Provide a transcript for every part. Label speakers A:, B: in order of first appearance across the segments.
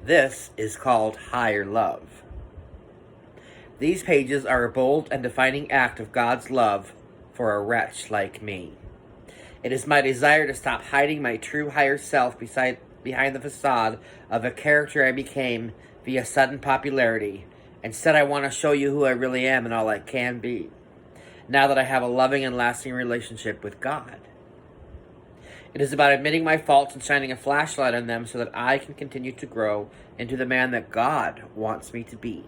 A: This is called higher love. These pages are a bold and defining act of God's love for a wretch like me. It is my desire to stop hiding my true higher self behind the facade of a character I became via sudden popularity. Instead, I want to show you who I really am and all I can be, now that I have a loving and lasting relationship with God. It is about admitting my faults and shining a flashlight on them so that I can continue to grow into the man that God wants me to be.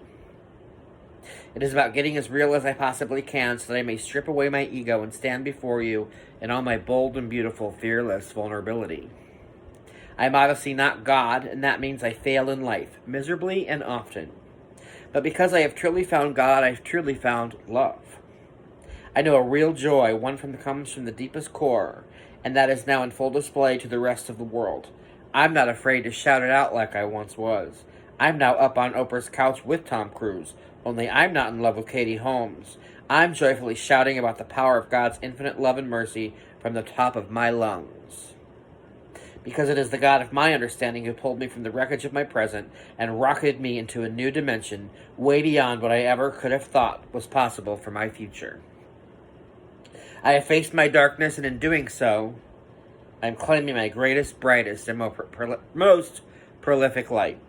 A: It is about getting as real as I possibly can so that I may strip away my ego and stand before you in all my bold and beautiful, fearless vulnerability. I am obviously not God, and that means I fail in life, miserably and often. But because I have truly found God, I have truly found love. I know a real joy, one that comes from the deepest core, and that is now in full display to the rest of the world. I'm not afraid to shout it out like I once was. I'm now up on Oprah's couch with Tom Cruise, only I'm not in love with Katie Holmes. I'm joyfully shouting about the power of God's infinite love and mercy from the top of my lungs. Because it is the God of my understanding who pulled me from the wreckage of my present and rocketed me into a new dimension, way beyond what I ever could have thought was possible for my future. I have faced my darkness, and in doing so, I am claiming my greatest, brightest, and most prolific light.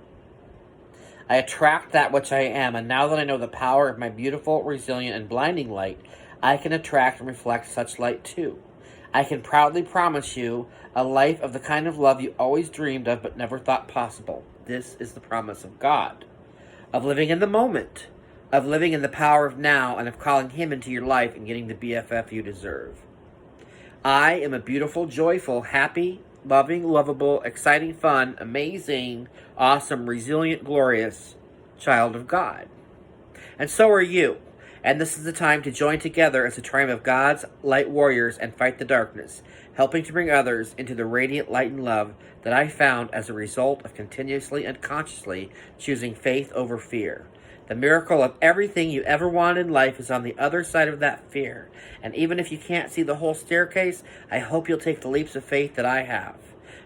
A: I attract that which I am, and now that I know the power of my beautiful, resilient, and blinding light, I can attract and reflect such light too. I can proudly promise you a life of the kind of love you always dreamed of but never thought possible. This is the promise of God, of living in the moment, of living in the power of now, and of calling Him into your life and getting the BFF you deserve. I am a beautiful, joyful, happy, loving, lovable, exciting, fun, amazing, awesome, resilient, glorious child of God. And so are you. And this is the time to join together as a tribe of God's light warriors and fight the darkness, helping to bring others into the radiant light and love that I found as a result of continuously and consciously choosing faith over fear. The miracle of everything you ever wanted in life is on the other side of that fear. And even if you can't see the whole staircase, I hope you'll take the leaps of faith that I have.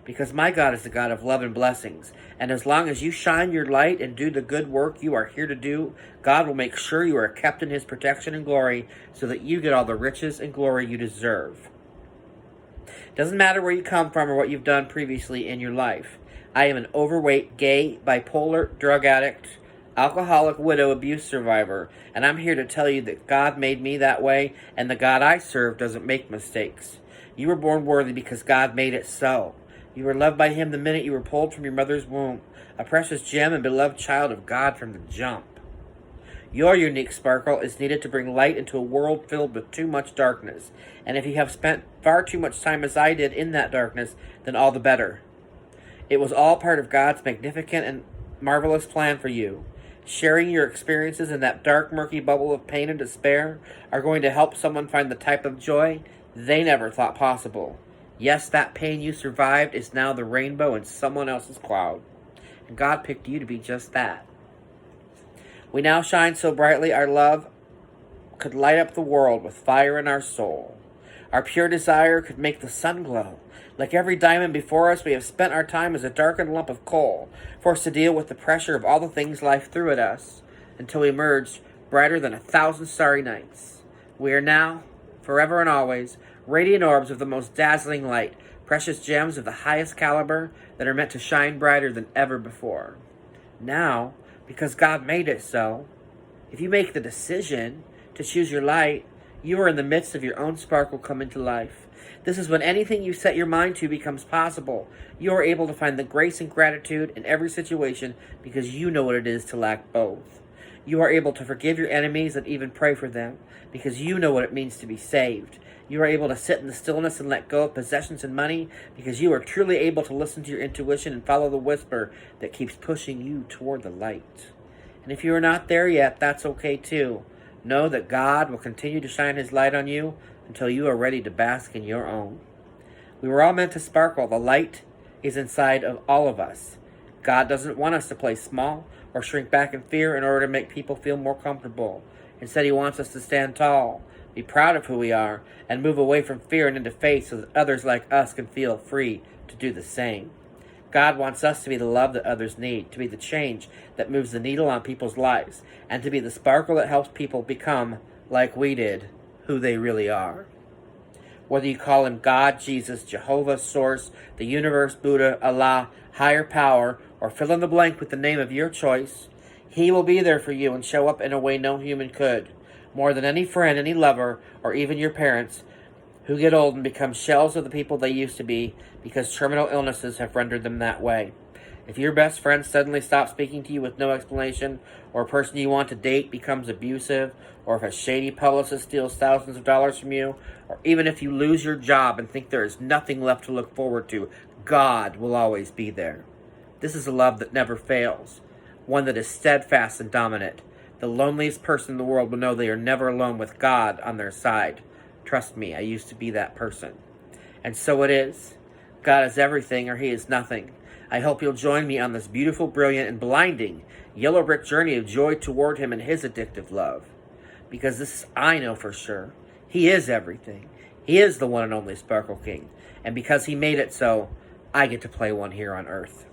A: Because my God is the God of love and blessings. And as long as you shine your light and do the good work you are here to do, God will make sure you are kept in His protection and glory so that you get all the riches and glory you deserve. Doesn't matter where you come from or what you've done previously in your life. I am an overweight, gay, bipolar, drug addict, alcoholic, widow, abuse survivor, and I'm here to tell you that God made me that way, and the God I serve doesn't make mistakes. You were born worthy because God made it so. You were loved by Him the minute you were pulled from your mother's womb, a precious gem and beloved child of God from the jump. Your unique sparkle is needed to bring light into a world filled with too much darkness, and if you have spent far too much time as I did in that darkness, then all the better. It was all part of God's magnificent and marvelous plan for you. Sharing your experiences in that dark, murky bubble of pain and despair are going to help someone find the type of joy they never thought possible. Yes, that pain you survived is now the rainbow in someone else's cloud. And God picked you to be just that. We now shine so brightly our love could light up the world with fire in our soul. Our pure desire could make the sun glow. Like every diamond before us, we have spent our time as a darkened lump of coal, forced to deal with the pressure of all the things life threw at us, until we emerged brighter than 1,000 starry nights. We are now, forever and always, radiant orbs of the most dazzling light, precious gems of the highest caliber that are meant to shine brighter than ever before. Now, because God made it so, if you make the decision to choose your light, you are in the midst of your own sparkle coming to life. This is when anything you set your mind to becomes possible. You are able to find the grace and gratitude in every situation because you know what it is to lack both. You are able to forgive your enemies and even pray for them because you know what it means to be saved. You are able to sit in the stillness and let go of possessions and money because you are truly able to listen to your intuition and follow the whisper that keeps pushing you toward the light. And if you are not there yet, that's okay too. Know that God will continue to shine His light on you until you are ready to bask in your own. We were all meant to sparkle. The light is inside of all of us. God doesn't want us to play small or shrink back in fear in order to make people feel more comfortable. Instead, He wants us to stand tall, be proud of who we are, and move away from fear and into faith so that others like us can feel free to do the same. God wants us to be the love that others need, to be the change that moves the needle on people's lives, and to be the sparkle that helps people become, like we did, who they really are. Whether you call him God, Jesus, Jehovah, Source, the universe, Buddha, Allah, higher power, or fill in the blank with the name of your choice, he will be there for you and show up in a way no human could. More than any friend, any lover, or even your parents, who get old and become shells of the people they used to be because terminal illnesses have rendered them that way. If your best friend suddenly stops speaking to you with no explanation, or a person you want to date becomes abusive, or if a shady publicist steals thousands of dollars from you, or even if you lose your job and think there is nothing left to look forward to, God will always be there. This is a love that never fails, one that is steadfast and dominant. The loneliest person in the world will know they are never alone with God on their side. Trust me, I used to be that person. And so it is. God is everything or he is nothing. I hope you'll join me on this beautiful, brilliant, and blinding yellow brick journey of joy toward him and his addictive love. Because this I know for sure. He is everything. He is the one and only Sparkle King. And because he made it so, I get to play one here on Earth.